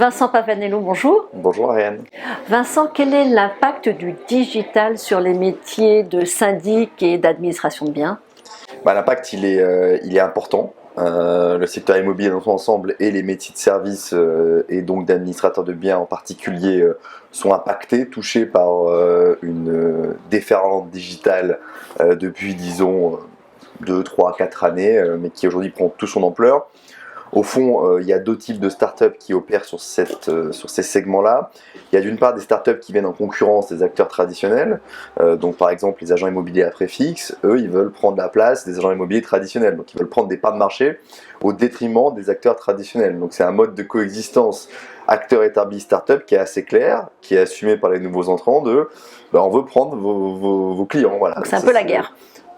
Vincent Pavanello, bonjour. Bonjour Ariane. Vincent, quel est l'impact du digital sur les métiers de syndic et d'administration de biens? L'impact il est important. Le secteur immobilier dans son ensemble et les métiers de service et donc d'administrateurs de biens en particulier sont impactés, touchés par une déferlante digitale depuis disons 2, 3, 4 années, mais qui aujourd'hui prend toute son ampleur. Au fond, il y a deux types de startups qui opèrent sur ces segments-là. Il y a d'une part des startups qui viennent en concurrence des acteurs traditionnels. Donc par exemple les agents immobiliers à préfixe, eux ils veulent prendre la place des agents immobiliers traditionnels. Donc ils veulent prendre des parts de marché au détriment des acteurs traditionnels. Donc c'est un mode de coexistence acteurs établis startup qui est assez clair, qui est assumé par les nouveaux entrants de on veut prendre vos clients. Voilà. Donc c'est un peu la guerre.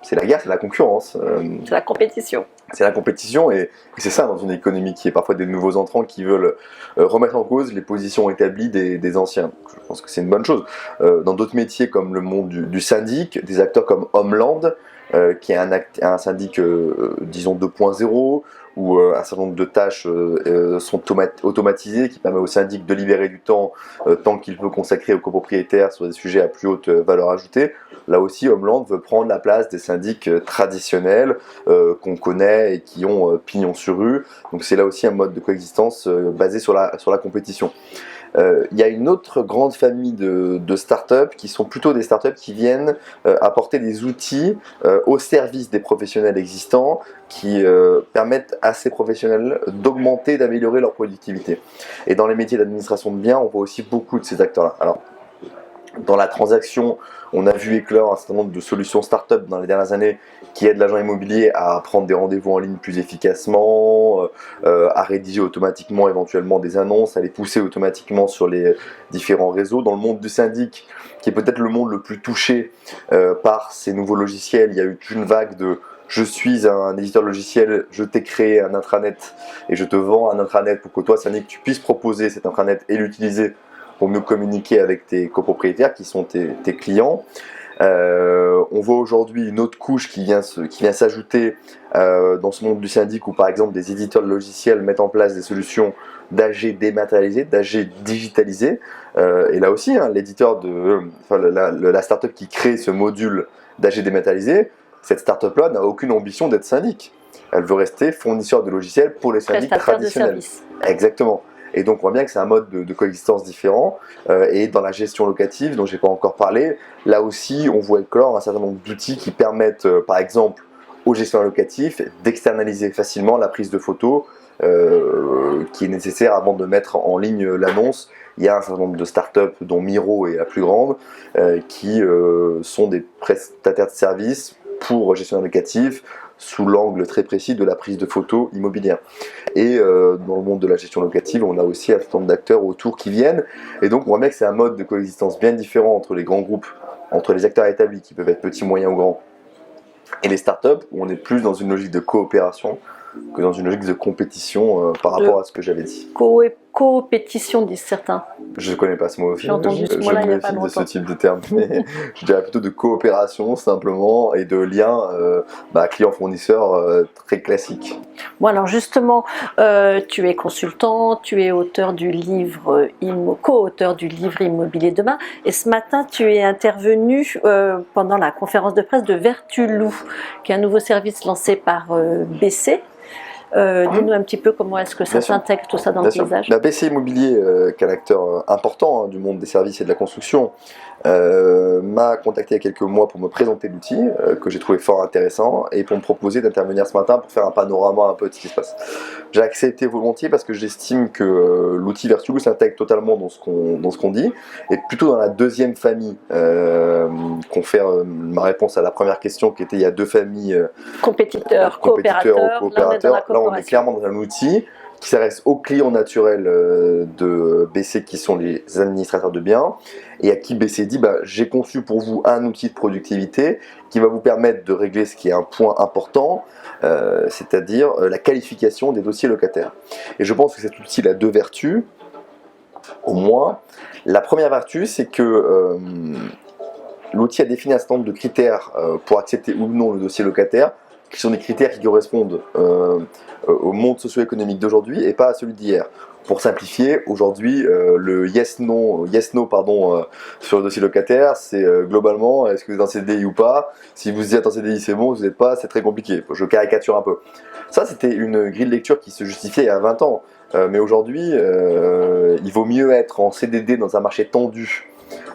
C'est la guerre, c'est la concurrence. C'est la compétition. C'est la compétition et c'est ça dans une économie qui est parfois des nouveaux entrants qui veulent remettre en cause les positions établies des anciens. Je pense que c'est une bonne chose. Dans d'autres métiers comme le monde du syndic, des acteurs comme Homeland, qui est un syndic disons 2.0, où un certain nombre de tâches sont automatisées, qui permet au syndic de libérer du temps tant qu'il peut consacrer aux copropriétaires sur des sujets à plus haute valeur ajoutée. Là aussi, Homeland veut prendre la place des syndics traditionnels qu'on connaît et qui ont pignon sur rue. Donc c'est là aussi un mode de coexistence basé sur la compétition. Il y a une autre grande famille de startups qui sont plutôt des startups qui viennent apporter des outils au service des professionnels existants qui permettent à ces professionnels d'augmenter, d'améliorer leur productivité. Et dans les métiers d'administration de biens, on voit aussi beaucoup de ces acteurs-là. Alors, dans la transaction, on a vu éclore un certain nombre de solutions start-up dans les dernières années qui aident l'agent immobilier à prendre des rendez-vous en ligne plus efficacement, à rédiger automatiquement éventuellement des annonces, à les pousser automatiquement sur les différents réseaux. Dans le monde du syndic, qui est peut-être le monde le plus touché par ces nouveaux logiciels, il y a eu une vague de je suis un éditeur logiciel, je t'ai créé un intranet et je te vends un intranet pour que toi, syndic, tu puisses proposer cet intranet et l'utiliser pour mieux communiquer avec tes copropriétaires qui sont tes clients. On voit aujourd'hui une autre couche qui vient s'ajouter dans ce monde du syndic où par exemple des éditeurs de logiciels mettent en place des solutions d'AG dématérialisées, d'AG digitalisées. Et là aussi, l'éditeur la startup qui crée ce module d'AG dématérialisé, cette startup-là n'a aucune ambition d'être syndic. Elle veut rester fournisseur de logiciels pour les syndics traditionnels. De service. Exactement. Et donc on voit bien que c'est un mode de coexistence différent. Et dans la gestion locative, dont je n'ai pas encore parlé, là aussi on voit éclore un certain nombre d'outils qui permettent, par exemple, aux gestionnaires locatifs d'externaliser facilement la prise de photos qui est nécessaire avant de mettre en ligne l'annonce. Il y a un certain nombre de startups, dont Miro est la plus grande, qui sont des prestataires de services pour gestionnaires locatifs, sous l'angle très précis de la prise de photos immobilière. Et dans le monde de la gestion locative, on a aussi un certain nombre d'acteurs autour qui viennent. Et donc on voit bien que c'est un mode de coexistence bien différent entre les grands groupes, entre les acteurs établis qui peuvent être petits, moyens ou grands, et les startups où on est plus dans une logique de coopération que dans une logique de compétition par rapport à ce que j'avais dit. Coopétition, disent certains. Je ne connais pas ce mot. J'ai entendu ce mot-là il n'y a pas longtemps. De ce type de terme, mais je dirais plutôt de coopération simplement et de lien client-fournisseur très classique. Bon alors justement, tu es consultant, tu es auteur du livre, co-auteur du livre Immobilier Demain, et ce matin tu es intervenu pendant la conférence de presse de Vertulou, qui est un nouveau service lancé par BC. Dis-nous un petit peu comment est-ce que ça s'intègre tout ça dans le paysage. BC Immobilier, qui est un acteur important du monde des services et de la construction, m'a contacté il y a quelques mois pour me présenter l'outil que j'ai trouvé fort intéressant et pour me proposer d'intervenir ce matin pour faire un panorama un peu de ce qui se passe. J'ai accepté volontiers parce que j'estime que l'outil Vertulou s'intègre totalement dans ce qu'on dit et plutôt dans la deuxième famille confère ma réponse à la première question qui était il y a deux familles compétiteurs, coopérateurs. Là on est clairement dans un outil qui s'adresse aux clients naturels de BC qui sont les administrateurs de biens et à qui BC dit j'ai conçu pour vous un outil de productivité qui va vous permettre de régler ce qui est un point important, c'est-à-dire la qualification des dossiers locataires. Et je pense que cet outil a deux vertus, au moins. La première vertu, c'est que l'outil a défini un certain nombre de critères pour accepter ou non le dossier locataire, qui sont des critères qui correspondent au monde socio-économique d'aujourd'hui et pas à celui d'hier. Pour simplifier, aujourd'hui, le yes-no pardon, sur le dossier locataire, c'est globalement, est-ce que vous êtes en CDI ou pas? Si vous êtes en CDI, c'est bon, vous n'êtes pas, c'est très compliqué. Je caricature un peu. Ça, c'était une grille de lecture qui se justifiait il y a 20 ans. Mais aujourd'hui, il vaut mieux être en CDD dans un marché tendu,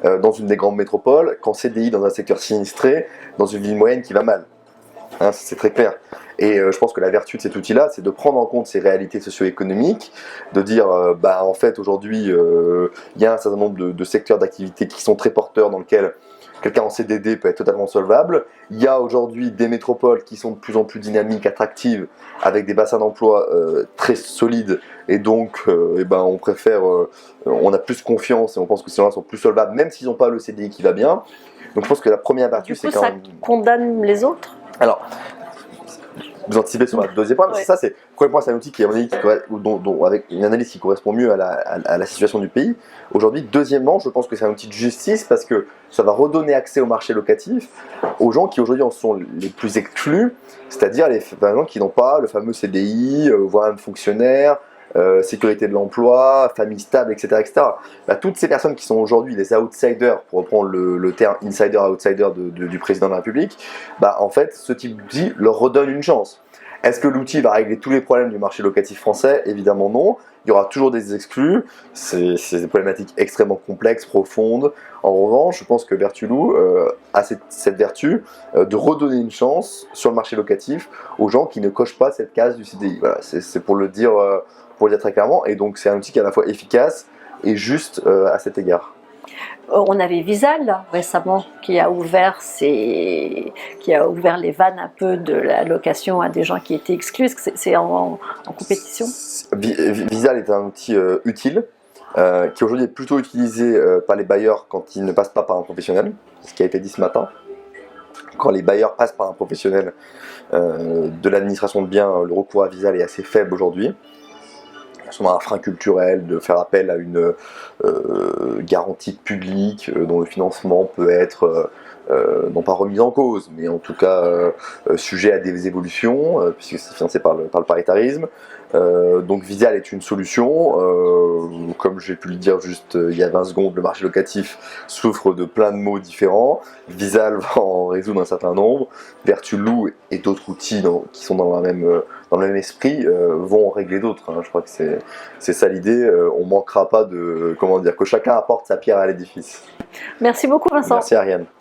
dans une des grandes métropoles, qu'en CDI dans un secteur sinistré, dans une ville moyenne qui va mal. Hein, c'est très clair. Et je pense que la vertu de cet outil-là, c'est de prendre en compte ces réalités socio-économiques, de dire, en fait, aujourd'hui, il y a un certain nombre de secteurs d'activité qui sont très porteurs, dans lesquels quelqu'un en CDD peut être totalement solvable. Il y a aujourd'hui des métropoles qui sont de plus en plus dynamiques, attractives, avec des bassins d'emploi très solides, et donc, on préfère, on a plus confiance, et on pense que ces gens-là sont plus solvables, même s'ils n'ont pas le CDI qui va bien. Donc je pense que la première vertu, c'est quand même... ça condamne les autres? Alors, vous anticipez sur ma deuxième point, mais Ouais. c'est ça, c'est premier point, c'est un outil qui, à mon avis, avec une analyse qui correspond mieux à la situation du pays. Aujourd'hui, deuxièmement, je pense que c'est un outil de justice parce que ça va redonner accès au marché locatif aux gens qui aujourd'hui en sont les plus exclus, c'est-à-dire les gens qui n'ont pas le fameux CDI, voire un fonctionnaire, sécurité de l'emploi, famille stable, etc. etc. Toutes ces personnes qui sont aujourd'hui les outsiders, pour reprendre le terme insider-outsider du président de la République, en fait, ce type d'outil leur redonne une chance. Est-ce que l'outil va régler tous les problèmes du marché locatif français? Évidemment non. Il y aura toujours des exclus. C'est des problématiques extrêmement complexes, profondes. En revanche, je pense que Vertulou a cette vertu de redonner une chance sur le marché locatif aux gens qui ne cochent pas cette case du CDI. Voilà, c'est pour le dire très clairement. Et donc c'est un outil qui est à la fois efficace et juste à cet égard. On avait Visal récemment qui a ouvert les vannes un peu de la location à des gens qui étaient exclus. Est-ce que c'est en compétition? Visal est un outil utile qui aujourd'hui est plutôt utilisé par les bailleurs quand ils ne passent pas par un professionnel, ce qui a été dit ce matin. Quand les bailleurs passent par un professionnel de l'administration de biens, le recours à Visal est assez faible aujourd'hui. Souvent un frein culturel de faire appel à une garantie publique dont le financement peut être non pas remis en cause, mais en tout cas sujet à des évolutions, puisque c'est financé par le paritarisme. Donc Visal est une solution. Comme j'ai pu le dire juste il y a 20 secondes, le marché locatif souffre de plein de maux différents. Visal va en résoudre un certain nombre. Vertulou et d'autres outils qui sont dans le même esprit vont en régler d'autres. Hein. Je crois que c'est ça l'idée. On ne manquera pas que chacun apporte sa pierre à l'édifice. Merci beaucoup Vincent. Merci Ariane.